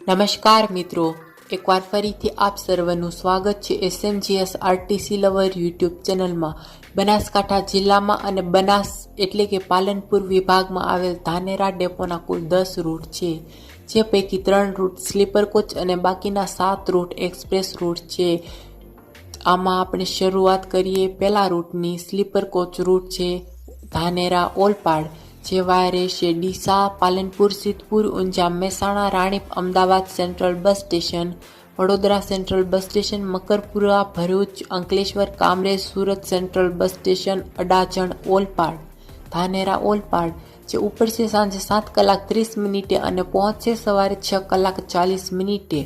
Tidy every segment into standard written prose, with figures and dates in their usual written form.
નમસ્કાર મિત્રો, એકવાર ફરીથી આપ સર્વનું સ્વાગત છે SMGS આરટીસી લવર યુટ્યુબ ચેનલમાં। બનાસકાંઠા જિલ્લામાં અને બનાસ એટલે કે પાલનપુર વિભાગમાં આવેલ ધાનેરા ડેપોના કુલ 10 રૂટ છે, જે પૈકી 3 રૂટ સ્લીપર કોચ અને બાકીના 7 રૂટ એક્સપ્રેસ રૂટ છે। આમાં આપણે શરૂઆત કરીએ પહેલા રૂટની। સ્લીપર કોચ રૂટ છે ધાનેરા ઓલપાડ, જે વાય રહેશે Deesa, Palanpur, Siddhpur, Unjha, Mehsana, Ranip, Ahmedabad central bus station, Vadodara central bus station, Makarpura, Bharuch, Ankleshwar, Kamrej, Surat central bus station, Adajan, Olpad. Dhanera Olpad, જે ઉપડશે સાંજે 7 કલાક 30 મિનિટે અને પહોંચશે સવારે 6 કલાક 40 મિનિટે।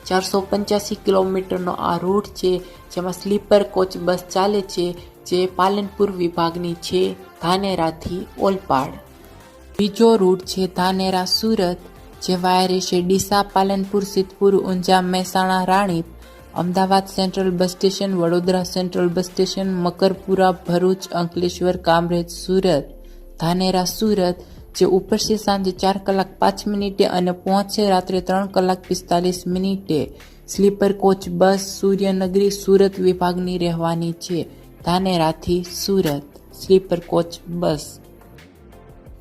485 કિલોમીટરનો આ રૂટ છે, જેમાં સ્લીપર કોચ બસ ચાલે છે, જે પાલનપુર વિભાગની છે ધાનેરાથી ઓલપાડ। બીજો રૂટ છે ધાનેરા સુરત, જે વાય રહેશે Deesa, Palanpur, Siddhpur, Unjha, Mehsana, Ranip, Ahmedabad central bus station, Vadodara central bus station, Makarpura, Bharuch, Ankleshwar, Kamrej, Surat. Dhanera Surat, જે ઉપડશે સાંજે 4 કલાક 5 મિનિટે અને પહોંચશે રાત્રે 3 કલાક 45 મિનિટે। સ્લીપર કોચ બસ સૂર્યનગરી સુરત વિભાગની રહેવાની છે ધાનેરાથી સુરત સ્લીપર કોચ બસ।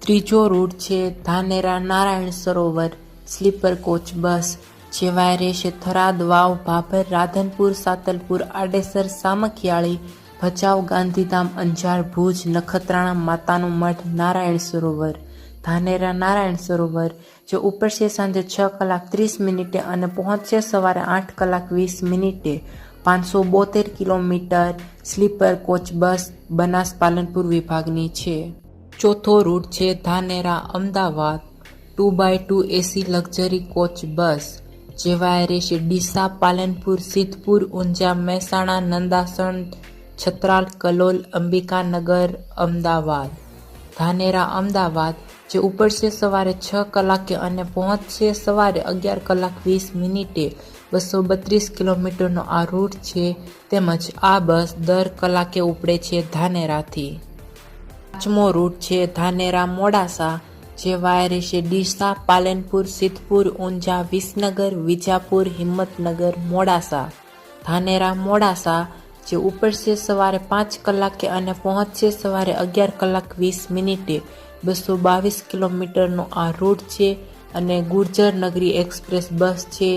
ત્રીજો રૂટ છે Dhanera Narayan Sarovar, sleeper coach bus, જે વાય રહેશે થરાદ, વાવ, ભાભર, રાધનપુર, સાતલપુર, આડેસર, સામખિયાળી, ભચાઉ, ગાંધીધામ, અંજાર, ભુજ, નખત્રાણા, માતાનું મઠ, નારાયણ સરોવર। ધાનેરા નારાયણ સરોવર, જે ઉપડશે સાંજે 6 કલાક 30 મિનિટે અને પહોંચશે સવારે 8 કલાક 20 મિનિટે। 572 kilometre, sleeper coach bus, Banas Palanpur વિભાગની છે। ચોથો રૂટ છે Dhanera Ahmedabad, 2x2 AC luxury coach bus, જે વાય રહેશે ડીસા, પાલનપુર, સિદ્ધપુર, ઊંઝા, મહેસાણા, નંદાસણ, છત્રાલ, કલોલ, અંબિકાનગર, અમદાવાદ। ધાનેરા અમદાવાદ, જે ઉપડશે સવારે 6 કલાકે અને પહોંચશે સવારે 11 કલાક 20 મિનિટે। 232 કિલોમીટરનો આ રૂટ છે, તેમજ આ બસ દર કલાકે ઉપડે છે ધાનેરાથી। પાંચમો રૂટ છે ધાનેરા મોડાસા, જે વાય રહેશે ડીસા, પાલનપુર, સિદ્ધપુર, ઊંઝા, વિસનગર, વિજાપુર, હિંમતનગર, મોડાસા। ધાનેરા મોડાસા, જે ઉપડશે સવારે 5 કલાકે અને પહોંચશે સવારે 11 કલાક 20 મિનિટે। 222 કિલોમીટરનો આ રૂટ છે અને ગુર્જર નગરી એક્સપ્રેસ બસ છે,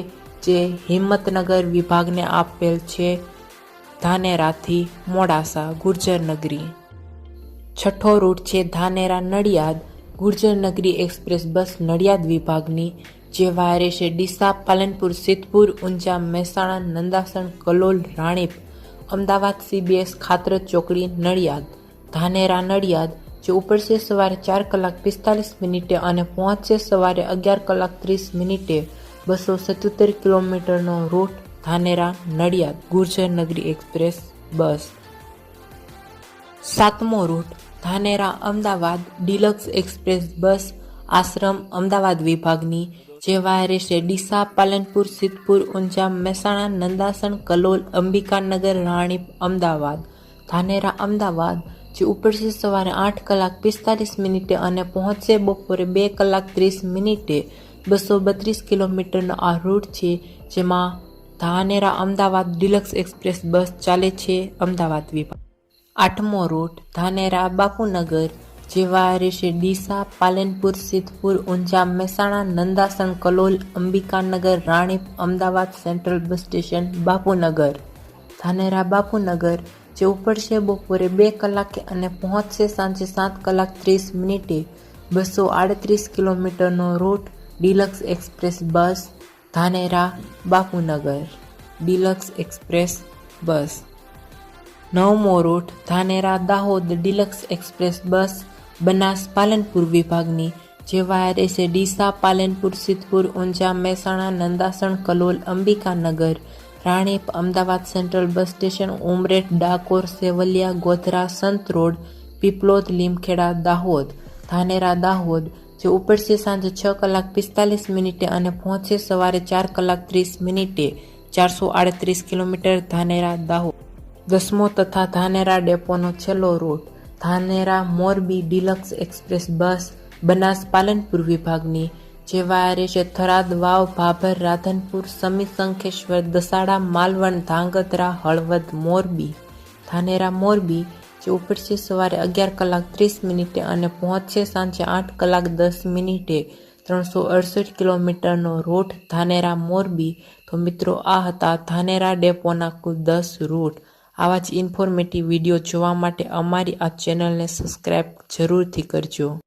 જે હિંમતનગર વિભાગને આપેલ છે ધાનેરાથી મોડાસા ગુર્જર નગરી। છઠ્ઠો રૂટ છે ધાનેરા નડિયાદ, ગુર્જર નગરી એક્સપ્રેસ બસ નડિયાદ વિભાગની, જે વાય રહેશે ડીસા, પાલનપુર, સિદ્ધપુર, ઊંઝા, મહેસાણા, નંદાસણ, કલોલ, રાણીપ, અમદાવાદ CBS ખાતરજ ચોકડી, નડિયાદ। ધાનેરા નડિયાદ, જે ઉપડશે સવારે 4 કલાક 45 મિનિટે અને પહોંચશે સવારે 11 કલાક 30 મિનિટે। 277 કિલોમીટરનો રૂટ ધાનેરા નડિયાદ ગુર્જર નગરી એક્સપ્રેસ બસ। સાતમો route Dhanera Ahmedabad deluxe express bus, Ashram, Ahmedabad વિભાગની, જે વાય રહેશે ડીસા, પાલનપુર, સિદ્ધપુર, ઊંઝા, મહેસાણા, નંદાસણ, કલોલ, અંબિકાનગર, રાણીપ, અમદાવાદ। ધાનેરા અમદાવાદ, જે ઉપડશે સવારે 8 કલાક 45 મિનિટે અને પહોંચશે બપોરે 2 કલાક 30 મિનિટે। 232 કિલોમીટરનો આ રૂટ છે, જેમાં ધાનેરા અમદાવાદ ડિલક્સ એક્સપ્રેસ બસ ચાલે છે અમદાવાદ વિભાગ। આઠમો રૂટ ધાનેરા બાપુનગર, જે વાય રહેશે Deesa, Palanpur, Siddhpur, Unjha, Mehsana, Nandasan, Kalol, Ambikanagar, Ranip, Ahmedabad central bus station, Bapunagar. Dhanera Bapunagar, જે ઉપડશે બપોરે 2 કલાકે અને પહોંચશે સાંજે 7 કલાક 30 મિનિટે। 238 કિલોમીટરનો route deluxe express bus, Dhanera Bapunagar deluxe express bus. નવમો route Dhanera Dahod deluxe express bus, Banas Palanpur વિભાગની, જે વાય રહેશે Deesa, Palanpur, Siddhpur, Unjha, Mehsana, Nandasan, Kalol, Ambikanagar, Ranip, Ahmedabad central bus station, Umreth, Dakor, Sevaliya, Godhra, Santrod, Piplod, Limkheda, Dahod. Dhanera Dahod, જે ઉપડશે સાંજે 6 કલાક 45 મિનિટે અને પહોંચશે સવારે 4 કલાક 30 મિનિટે। 438 કિલોમીટર ધાનેરા દાહોદ। 10મો તથા ધાનેરા ડેપોનો છેલ્લો route Dhanera Morbi deluxe express bus, Banas Palanpur વિભાગની, જે વાયરે છે થરાદ, વાવ, ભાભર, રાધનપુર, સમી, શંખેશ્વર, દસાડા, માલવણ, ધાંગધ્રા, હળવદ, મોરબી, ધાનેરા, મોરબી, જે ઉપડશે સવારે 11:30 અને પહોંચશે સાંજે 8:10. 368 કિલોમીટરનો રૂટ ધાનેરા મોરબી. તો મિત્રો આ હતા ધાનેરા ડેપોના કુલ 10 રૂટ. આવા જ ઇન્ફોર્મેટિવ વિડીયો જોવા માટે અમારી આ ચેનલને સબસ્ક્રાઈબ જરૂરથી કરજો.